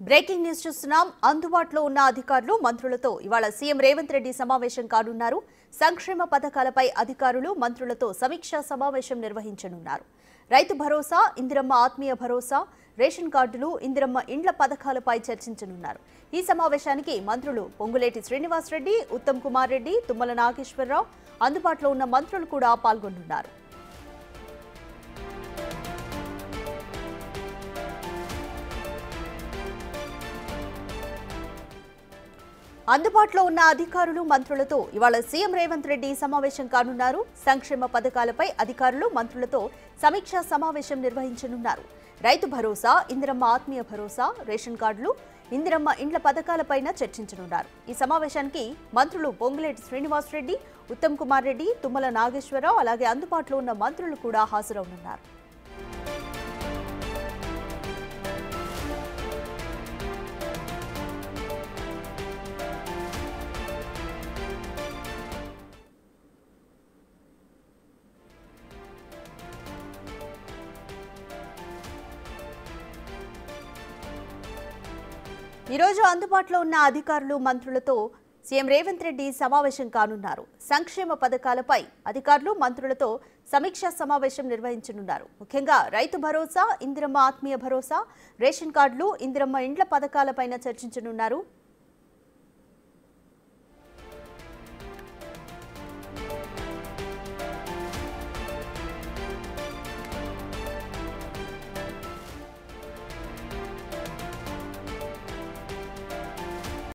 Breaking news చూస్తున్నాం. అందుబాటులో ఉన్న అధికారులు మంత్రులతో ఇవాళ సీఎం రేవంత్ రెడ్డి సమావేశం కానున్నారు. సంక్షేమ పథకాలపై అధికారులు మంత్రులతో సమీక్షా సమావేశం నిర్వహించనున్నారు. రైతు భరోసా, ఇందిరమ్మ ఆత్మీయ భరోసా, రేషన్ కార్డులు, ఇందిరమ్మ ఇండ్ల పథకాలపై చర్చించనున్నారు. ఈ సమావేశానికి మంత్రులు పొంగులేటి శ్రీనివాసరెడ్డి, ఉత్తమ్ కుమార్ రెడ్డి, తుమ్మల నాగేశ్వరరావు, అందుబాటులో ఉన్న మంత్రులు కూడా పాల్గొనున్నారు. అందుబాటులో ఉన్న అధికారులు మంత్రులతో ఇవాళ సీఎం రేవంత్ రెడ్డి సమావేశం కానున్నారు. సంక్షేమ పథకాలపై అధికారులు మంత్రులతో సమీక్షా సమావేశం నిర్వహించనున్నారు. రైతు భరోసా, ఇందిరమ్మ ఆత్మీయ భరోసా, రేషన్ కార్డులు, ఇందిరమ్మ ఇండ్ల పథకాలపైన చర్చించనున్నారు. ఈ సమావేశానికి మంత్రులు పొంగులేటి శ్రీనివాసరెడ్డి, ఉత్తమ్ కుమార్ రెడ్డి, తుమ్మల నాగేశ్వరరావు, అలాగే అందుబాటులో ఉన్న మంత్రులు కూడా హాజరవునున్నారు. ఈరోజు అందుబాటులో ఉన్న అధికారులు మంత్రులతో సీఎం రేవంత్ రెడ్డి సమావేశం కానున్నారు. సంక్షేమ పథకాలపై అధికారులు మంత్రులతో సమీక్షా సమావేశం నిర్వహించనున్నారు. ముఖ్యంగా రైతు భరోసా, ఇందిరమ్మ ఆత్మీయ భరోసా, రేషన్ కార్డులు, ఇందిరమ్మ ఇండ్ల పథకాలపైన చర్చించనున్నారు.